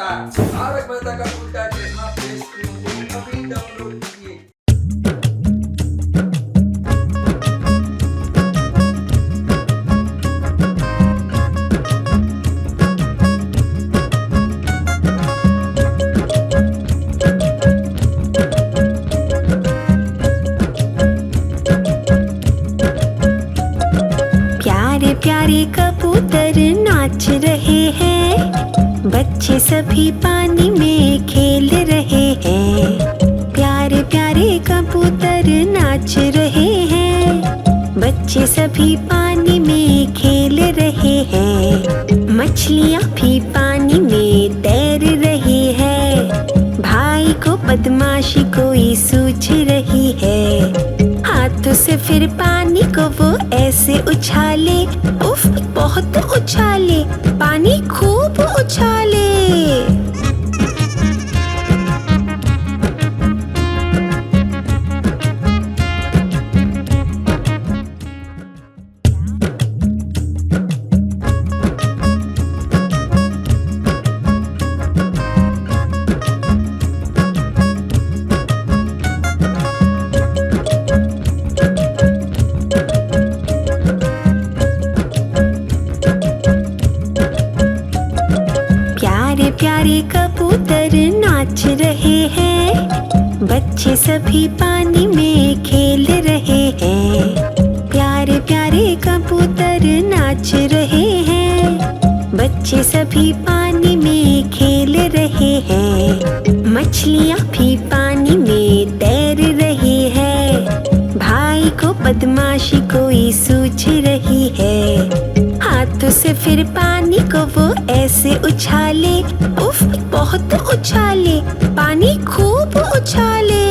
तारक मेहता का उल्टा चश्मा प्ले स्टोर से अभी डाउनलोड कीजिए। प्यारे प्यारे कबूतर नाच रहे हैं, बच्चे सभी पानी में खेल रहे हैं। प्यारे प्यारे कबूतर नाच रहे हैं, बच्चे सभी पानी में खेल रहे हैं। मछलियाँ भी पानी में तैर रही है, भाई को बदमाशी कोई सूझ रही है। हाथों से फिर पानी को वो ऐसे उछाले, उफ बहुत उछाले, पानी खूब उछाले। प्यारे कबूतर नाच रहे हैं, बच्चे सभी पानी में खेल रहे हैं। प्यारे प्यारे कबूतर नाच रहे हैं, बच्चे सभी पानी में खेल रहे हैं। मछलियाँ भी पानी में तैर रही है, भाई को बदमाशी कोई सूझ रही है। हाथों से फिर पानी को वो ऐसे उछाले, उफ बहुत उछाले, पानी खूब उछाले।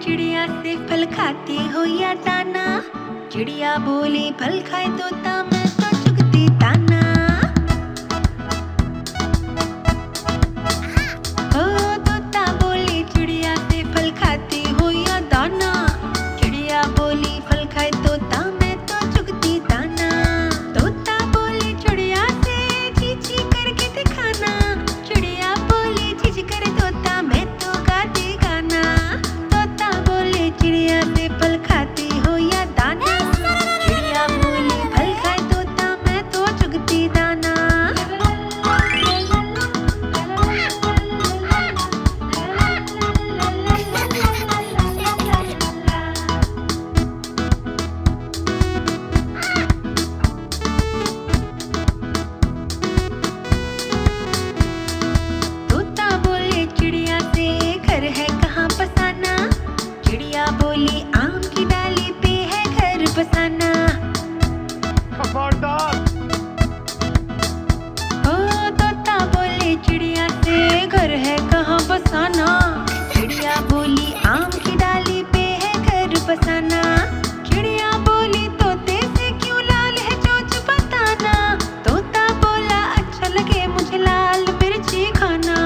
चिड़िया से फल खाती हो या दाना, चिड़िया बोली फल खाए तोता मैं तो चुगती दाना। ओ तोता बोली चिड़िया से फल खाती हो या दाना, चिड़िया बोली फल खाए तोता मैं तो चुगती दाना। तोता बोली चिड़िया से चींची करके दिखाना, चिड़िया बोली चींची करे तोता मैं तो गाती गाना। चिड़िया से फल खाती हो या दाना, चिड़िया बोली फल खाए तोता मैं तो चुगती दाना। तोता बोले चिड़िया से घर है कहाँ बसाना, चिड़िया बोली आम की डाली पे है घर बसाना। ओ तोता बोले चिड़िया से घर है कहाँ बसाना, चिड़िया बोली आम की डाली पे है घर बसाना। चिड़िया बोली तोते से क्यों लाल है चोंच बताना, तोता बोला अच्छा लगे मुझे लाल मिर्ची खाना।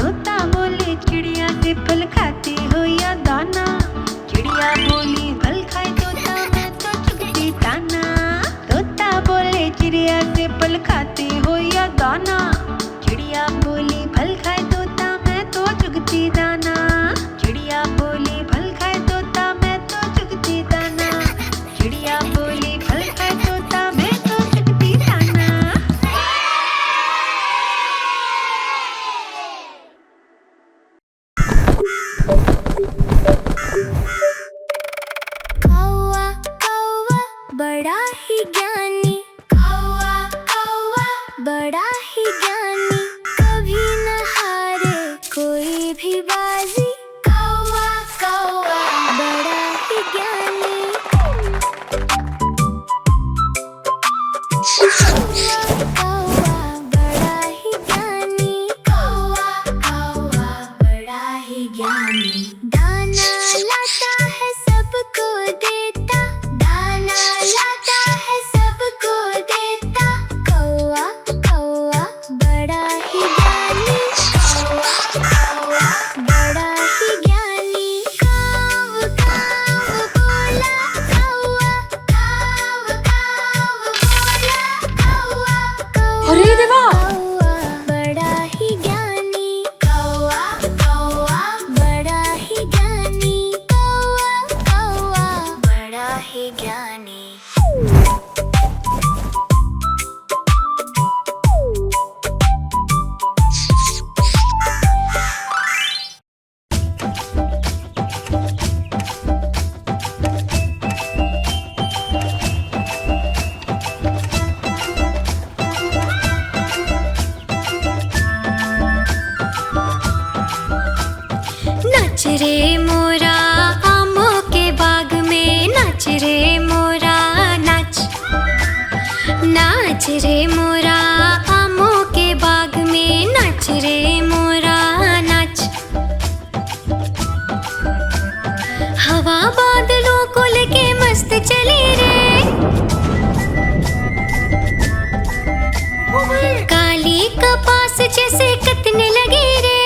तोता बोले चिड़िया से फल खाती हो या दाना, चिड़िया बोली फल खाए तोता मैं तो चुगती दाना। तोता बोले चिड़िया से फल खाती हो या दाना, चिड़िया बोली फल खाए तोता मैं तो चुगती दाना। चिड़िया बोली फल खाए तोता मैं तो चुगती ज्ञानी। दाना लाता है सबको देता, दाना लाता है सबको देता। कौआ कौआ बड़ा ही ज्ञानी, कौआ कौआ बड़ा ही ज्ञानी। काव काव बोला कौआ, काव काव बोला कौआ, कौआ अरे देवा! कौआ बड़ा ही ज्ञानी। कौआ कौआ बड़ा ही ज्ञानी, कौआ कौआ बड़ा ही ज्ञानी। नाच रे मोरा आमों के बाग में, नाच रे मोरा नाच। नाच रे मोरा आमों के बाग में, नाच रे मोरा नाच। हवा बादलों को लेके मस्त चली रे, काली कपास जैसे कतने लगी रे।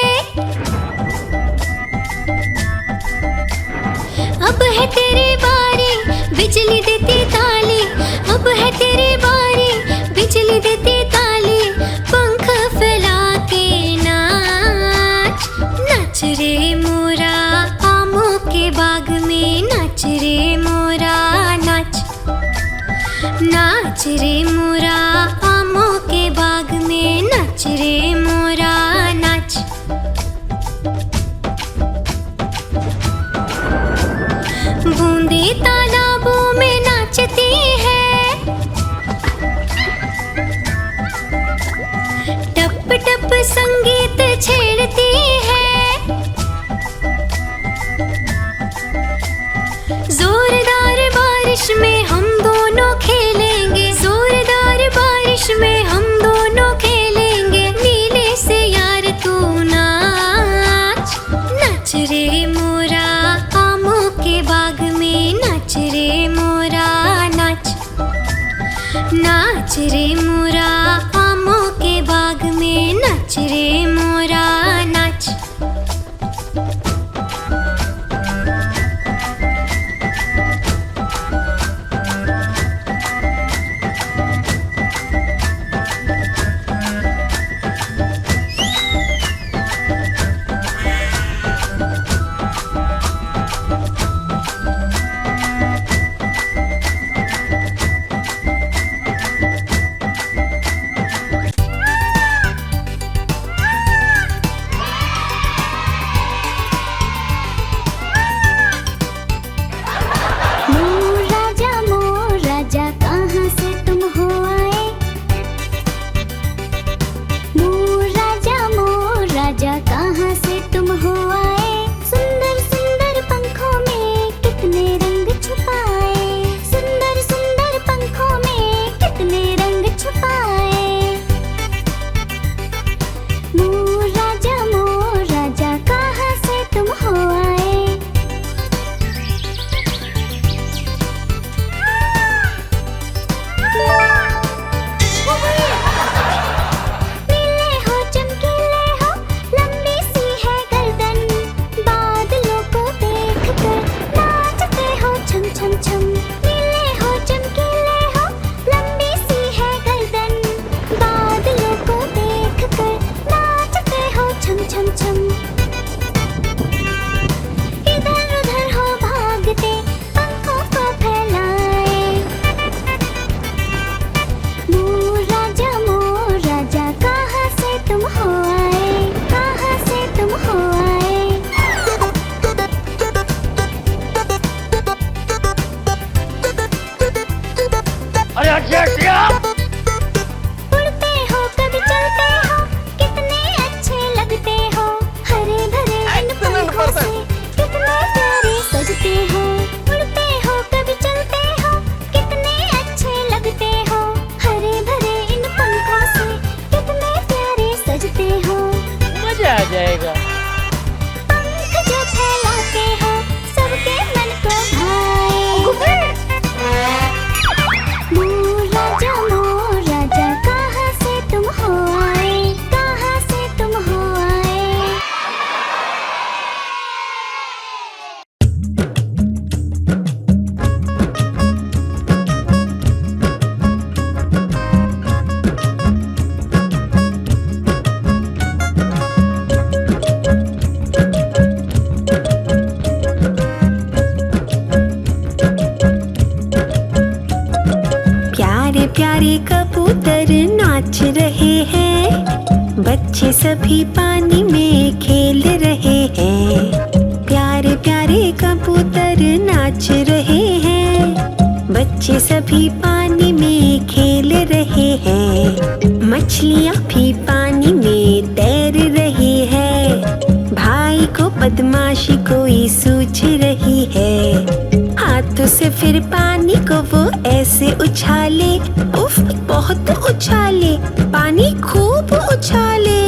अब है तेरी बारी बिजली देती ताली, अब है तेरी बारी बिजली देती ताली। पंख फैला के नाच, नाच रे मोरा आमों के बाग में, नाच रे मोरा नाच। नाच रे मोरा आमों के बाग में, नाच रे मोरा नाच। बूंदे तालाबों में नाचती है, टप टप संगीत छेड़ती है। जोरदार बारिश में हम दोनों खेलेंगे, जोरदार बारिश में हम दोनों खेलेंगे। नीले से यार तू नाच, नाच रे मोरा आमों के बाग में, नाच रे मोरा नाच। नाच रे मोरा आमों के बाग में, नाच रे मोरा नाच। बच्चे सभी पानी में खेल रहे हैं। प्यारे प्यारे कबूतर नाच रहे हैं। बच्चे सभी पानी में खेल रहे हैं। मछलियाँ भी पानी में तैर रही है। भाई को बदमाशी कोई सूझ रही है। हाथों से फिर पानी को वो ऐसे उछाले, उफ बहुत उछाले, पानी खूब उछाले।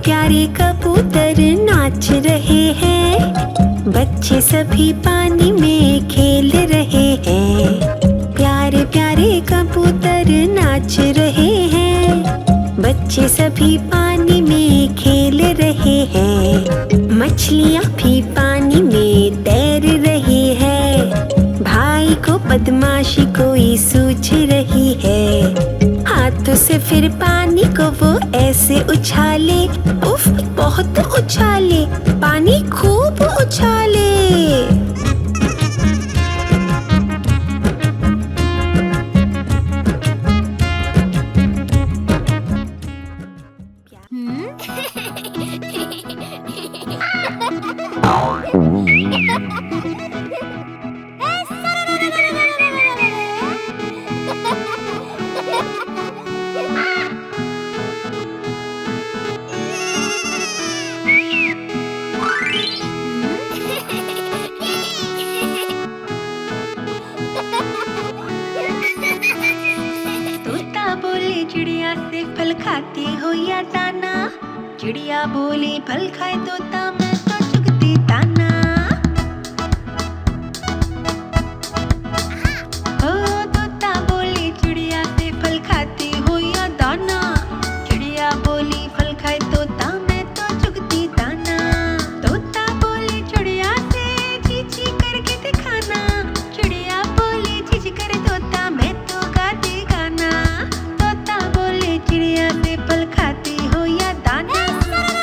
प्यारे कबूतर नाच रहे हैं। बच्चे सभी पानी में खेल रहे हैं। प्यारे प्यारे कबूतर नाच रहे हैं। बच्चे सभी पानी में खेल रहे हैं। मछलियाँ भी पानी में तैर रही है। भाई को बदमाशी कोई सूझ रही है। हाथों से फिर पानी को वो ऐसे उछाले, उफ बहुत उछाले, पानी खूब उछाले। चिड़िया से फल खाती हो या दाना। चिड़िया बोली फल खाए तोता मैं तो चुगती दाना। ओ तोता बोली चिड़िया से फल खाती हो या दाना। चिड़िया बोली फल खाए तोता मैं तो चुगती दाना। तोता बोली चिड़िया से ची ची करके दिखाना। चिड़िया बोली ची ची करे तोता मैं तो गाती गाना। चिड़िया से फल खाती हो या दाना।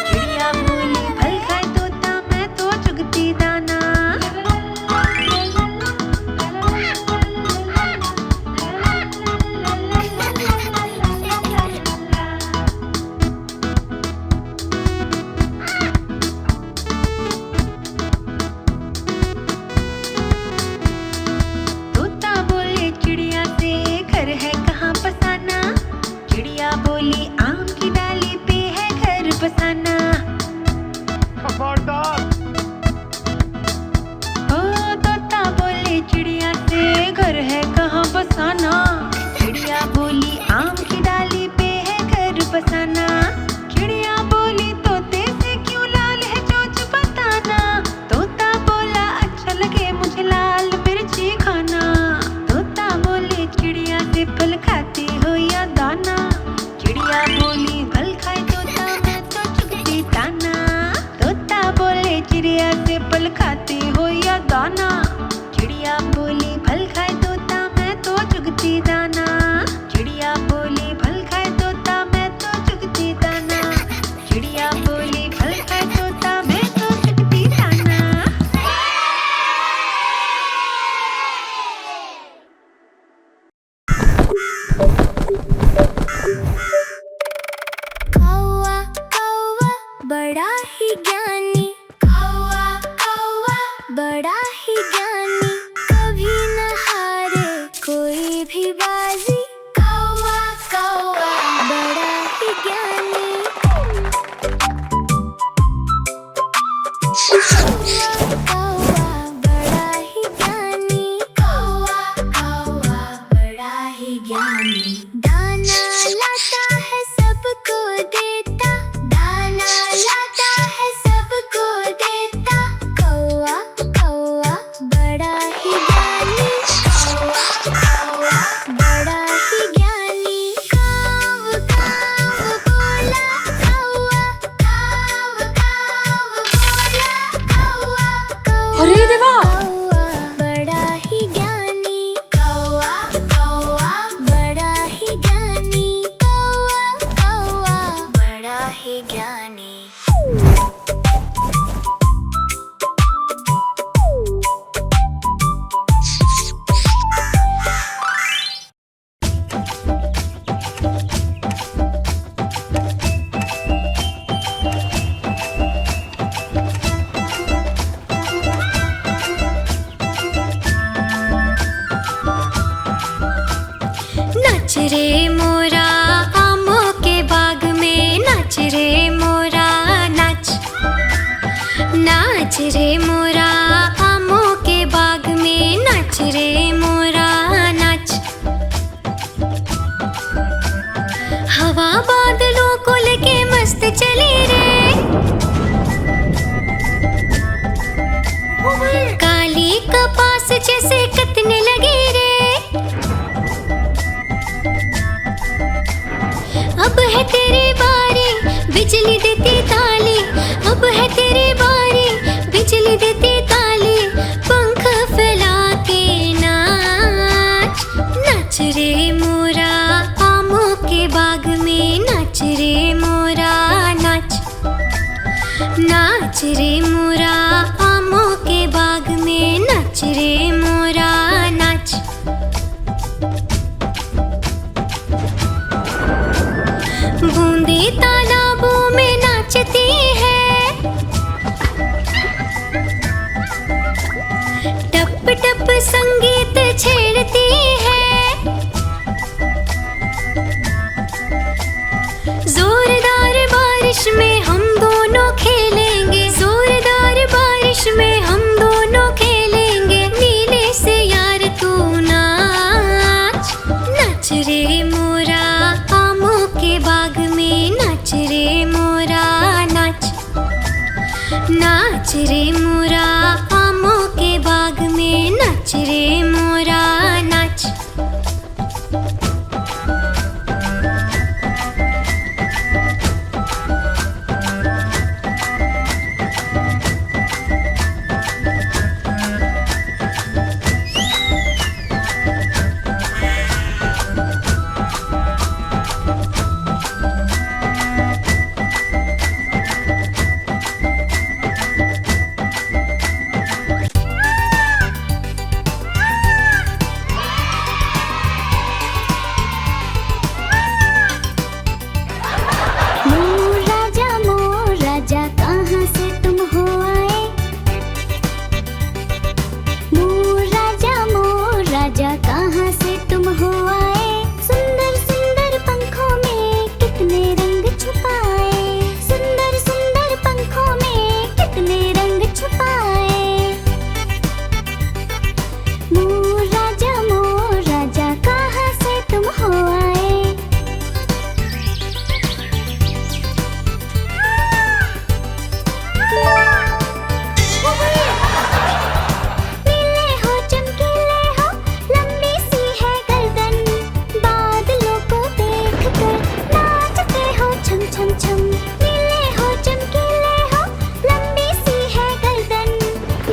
चिड़िया बोली फल खाए तोता मैं तो चुगती दाना। तोता बोले चिड़िया से घर है कहाँ बसाना। चिड़िया बोली आम की डाली पे है घर बसाना। ओ तोता बोले चिड़िया से घर है कहाँ बसाना। चिड़िया बोली आम की डाली पे है घर बसाना। चिड़िया बोली तोते से क्यों लाल है चोंच बताना। तोता बोला अच्छा लगे मुझे लाल मिर्ची खाना। तोता बोले चिड़िया से फल खाती हो या दाना। चिड़िया बोली फल खाए तोता मैं तो चुगती दाना। तोता बोले चिड़िया से फल खाती हो या दाना। चिड़िया बोली फल खाए तोता मैं तो चुगती दाना। चिड़िया बोली फल खाए तोता मैं तो चुगती दाना। चिड़िया बोली फल खाए तोता मैं तो चुगती दाना। कौवा कौवा बड़ा ही ज्ञानी। कौवा कौवा बड़ा ही ज्ञानी। कभी न हारे कोई भी बाजी। कौवा कौवा बड़ा ही ज्ञानी। कौवा कौवा बड़ा ही ज्ञानी। कौवा कौवा बड़ा ही ज्ञानी। दाना लाता है सबको देता। दाना लाता है सबको देता। कौवा कौवा चली रे। काली कपास जैसे कतने लगी रे। अब है तेरी बारी बिजली देती ताली। अब है तेरी बारी बिजली देती ताली। पंख फैला के नाच नाच रे मोरा आमों के बाग में। नाच रे मोरा नाच नाच रे मोरा आमों के बाग में। नाच रे मोरा नाच। बूंदे तालाबों में नाचती है। टप टप संगीत छेड़ती है। जोरदार बारिश में हम दोनों खेलेंगे। जोरदार बारिश में हम दोनों खेलेंगे। नीले से यार तू नाच नाच रे मोरा आमों के बाग में। नाच रे मोरा नाच नाच रे मोरा आमों के बाग में। नाच रे मोरा नाच। मोर राजा कहाँ से तुम हो आए। मोर राजा कहाँ से तुम हो आए। सुंदर सुंदर पंखों में कितने रंग छुपाए। सुंदर सुंदर पंखों में कितने रंग छुपाए। मोर राजा कहाँ से तुम हो आए। नीले हो चमकीले हो लंबी सी है गर्दन। बादलों को देखकर नाचते हो छम छम छम। नीले हो चमकीले हो लंबी सी है गर्दन।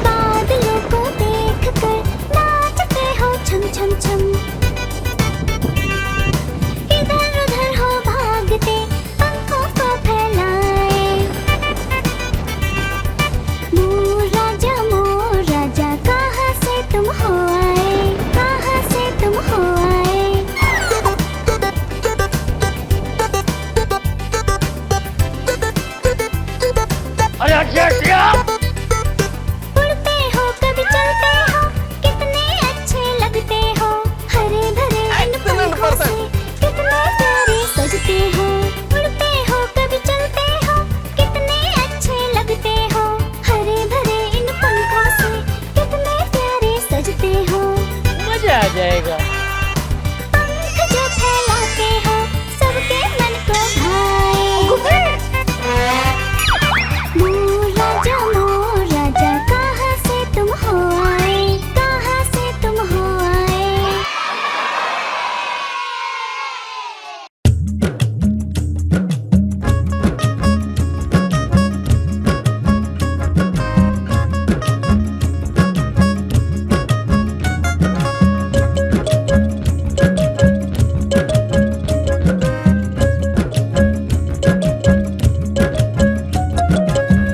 बादलों को देखकर नाचते हो छम छम छम। इधर उधर हो भागते पंखों को फैलाए। मोर राजा कहाँ से तुम हो आए। कहाँ से तुम हो आए। उड़ते हो कभी चलते हो कितने अच्छे लगते हो। हरे भरे इन पंखों से कितने प्यारे सजते हो। उड़ते हो कभी चलते हो कितने अच्छे लगते हो। हरे भरे इन पंखों से कितने प्यारे सजते हो। मजा आ जाएगा। पंख जो फैलाते हो सबके मन को भाए। मोर राजा कहाँ से तुम हो आए। कहाँ से तुम हो आए।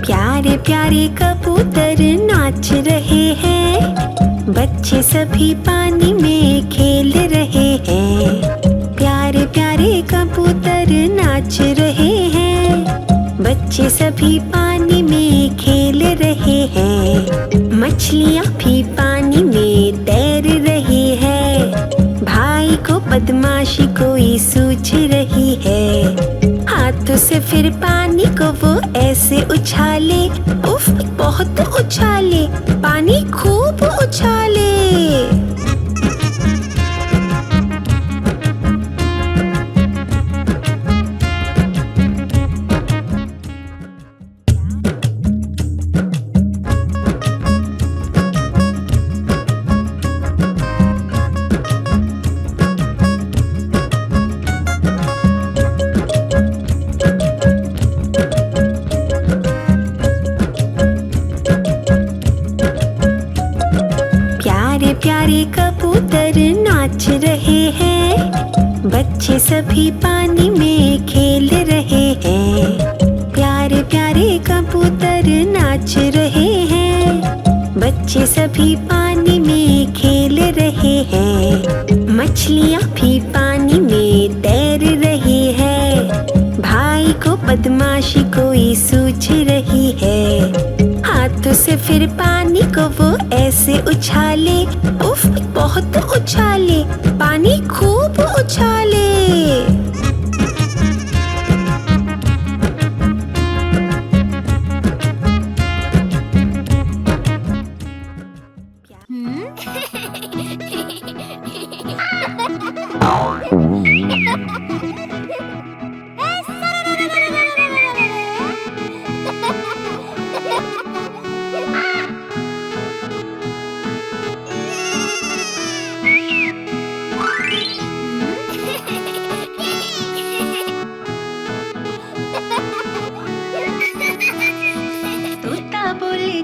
प्यारे प्यारे कबूतर नाच रहे हैं। बच्चे सभी पानी में खेल रहे हैं। प्यारे प्यारे कबूतर नाच रहे हैं। बच्चे सभी पानी में खेल रहे हैं। मछलियाँ भी पानी में तैर रही है। भाई को बदमाशी कोई सूझ रही है। हाथों से फिर पानी को वो ऐसे उछाले। उफ, बहुत उछाले, पानी खूब उछाले। नाच रहे हैं, बच्चे सभी पानी में खेल रहे हैं। प्यारे प्यारे कबूतर नाच रहे हैं, बच्चे सभी पानी में खेल रहे हैं। मछलियाँ भी पानी में तैर रही है, भाई को बदमाशी कोई सूझ रही है। हाथों से फिर पानी को वो ऐसे उछाले, उफ बहुत उछाले, पानी खूब उछाले।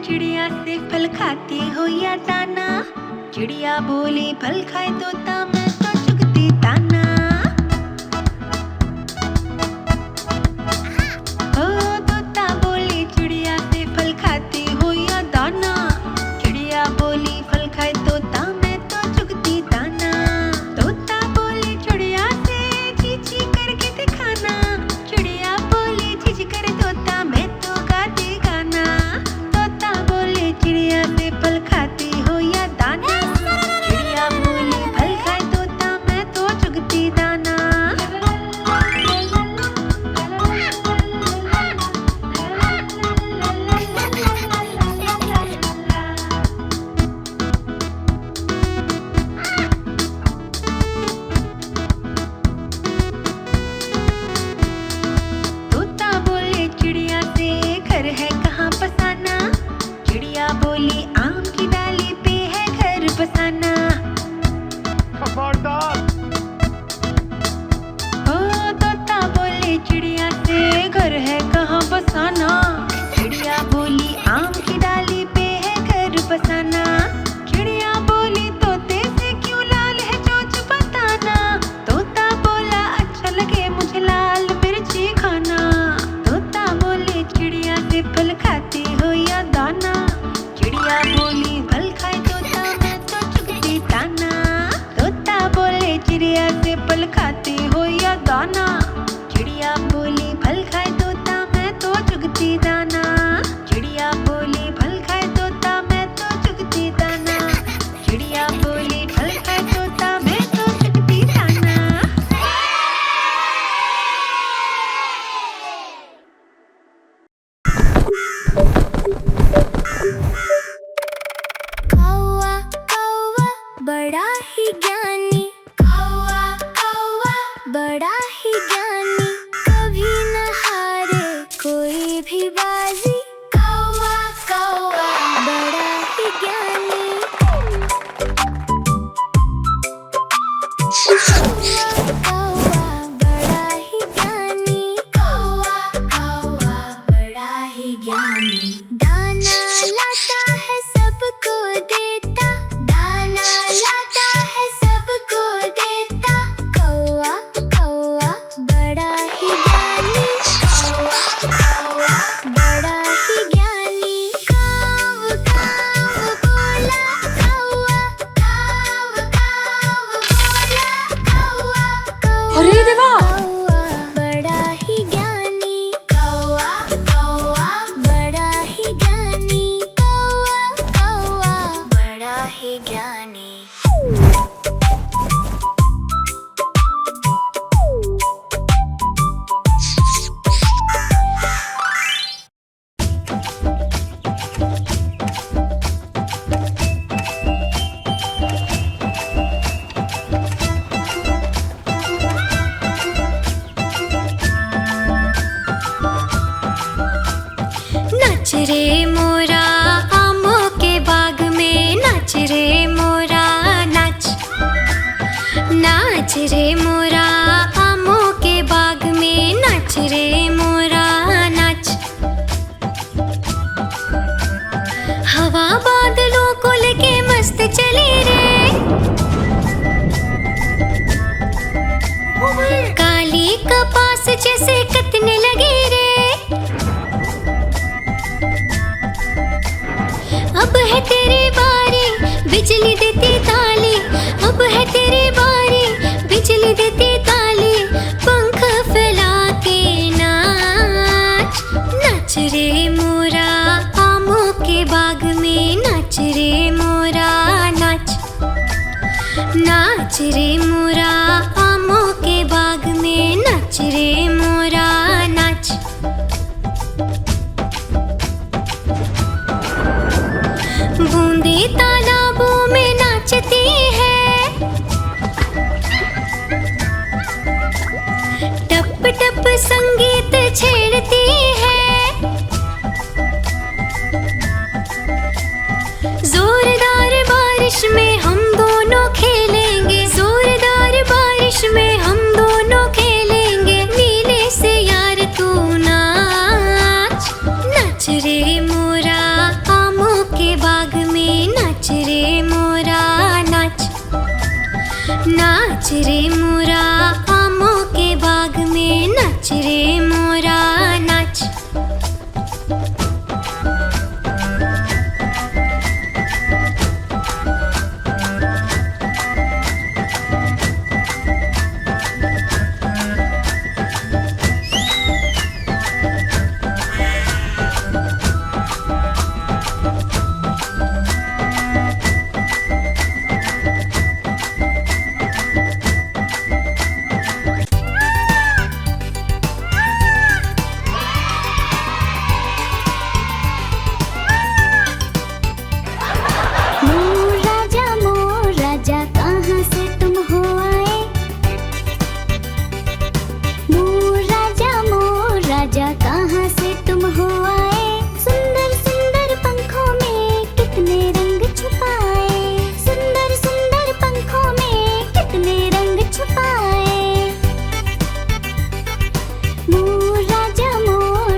चिड़िया से फल खाती हो या दाना, चिड़िया बोली फल खाए तोता मैं तो चुगती दाना। ओ तोता बोली चिड़िया से फल खाती हो या दाना, चिड़िया बोली फल खाए तोता मैं तो चुगती दाना। तोता बोली चिड़िया से ची ची करके दिखाना, चिड़िया बोली ची ची करे तोता मैं तो गाती गाना। चिड़िया से फल खाती हो या दाना, चिड़िया बोली फल खाए तोता मैं तो चुगती दाना। तोता बोले चिड़िया से घर है कहाँ बसाना, चिड़िया बोली आम की डाली पे है घर बसाना। खबरदार। ओ तोता बोले चिड़िया से घर है कहाँ बसाना, चिड़िया बोली आम की डाली पे है घर बसाना। चिड़िया बोली तोते से क्यों लाल है चोंच बताना, तोता बोला अच्छा लगे मुझे लाल मिर्ची खाना। तोता बोले चिड़िया से फल खाती हो या दाना, चिड़िया बोली फल खाए तोता मैं तो चुगती दाना। तोता बोले चिड़िया से फल खाती हो या दाना, चिड़िया बोली फल खाए तोता मैं तो चुगती दाना। चिड़िया बोली फल खाए तोता मैं तो चुगती दाना, चिड़िया बोली फल खाए तोता मैं तो चुगती दाना। कौवा कौवा बड़ा ही ज्ञानी, कौवा कौवा बड़ा ही ज्ञानी, कभी न हारे कोई भी बाजी, कौवा कौवा बड़ा ही ज्ञानी। कौवा बड़ा ही ज्ञानी, कौवा कौवा बड़ा ही ज्ञानी। दाना लाता है सबको देता, दाना लाता है सबको देता, कौवा कौवा बड़ा ही ज्ञानी, कौवा कौवा बड़ा ही ज्ञानी। काव काव बोला कौवा, काव काव बोला कौवा, कौवा अरे देवा! कौवा बड़ा ही ज्ञानी, कौवा कौवा बड़ा ही ज्ञानी, कौवा कौवा बड़ा ही ज्ञानी। नाच रे मोरा आमों के बाग में, नाच रे मोरा नाच, नाच रे मोरा आमों के बाग में, नाच रे मोरा नाच। हवा बादलों को लेके मस्त चले रे, जैसे कतने लगे रे। अब है तेरी बारी बिजली देती ताली, अब है तेरी बारी बिजली देती ताली। पंख फैला के नाच, नाच रे मोरा आमों के बाग में, नाच रे मोरा नाच, नाच रे मोरा आमों के बाग में, नाच रे मोरा नाच। बूंदे तालाबों में नाचती है, टप टप संगीत छेड़ती है। जोरदार बारिश में हम दोनों खेलेंगे, जोरदार बारिश में हम दोनों खेलेंगे। नीले से यार तू नाच, नाच रे मोरा आमों के बाग में, नाच रे मोरा नाच, नाच रे मोरा आमों के बाग में, नाच रे मोरा नाच। मोर राजा कहाँ से तुम हो आए। मोर राजा कहाँ से तुम हो आए। सुंदर सुंदर पंखों में कितने रंग छुपाए, सुंदर सुंदर पंखों में कितने रंग छुपाए। मोर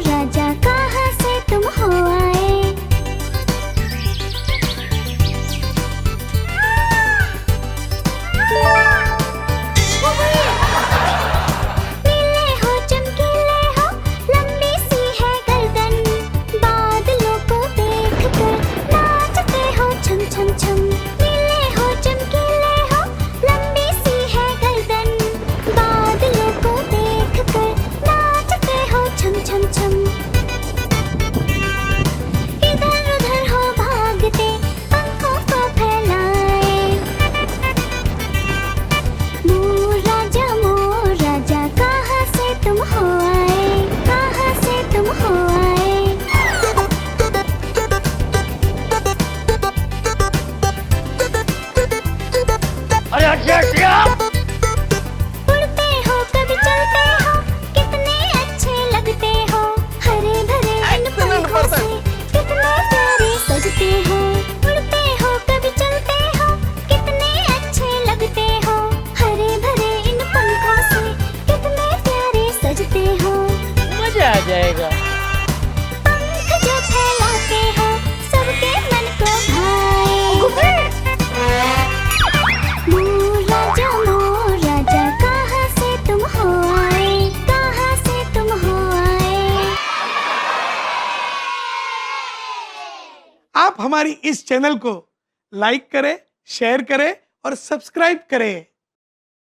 राजा कहाँ से तुम हो आए। नीले हो चमकीले हो, लंबी सी है गर्दन, बादलों को देखकर नाचते हो छम छम छम। नीले हो चमकीले हो, लंबी सी है गर्दन, बादलों को देखकर नाचते हो छम छम छम। इधर उधर हो भागते पंखों को फैलाए। मोर राजा कहाँ से तुम हो आए, कहाँ से तुम हो आए। अरे हटिया। उड़ते हो कभी चलते हो, कितने अच्छे लगते हो। हरे भरे इन पंखों से कितने प्यारे सजते हो। उड़ते हो कभी चलते हो, कितने अच्छे लगते हो। हरे भरे इन पंखों से कितने प्यारे सजते हो। मजा आ जाएगा। पंख जो फैलाते हो सबके मन को भाए। मोर राजा कहाँ से तुम हो आए, कहाँ से तुम हो आए। आप हमारी इस चैनल को लाइक करें, शेयर करें और सब्सक्राइब करें।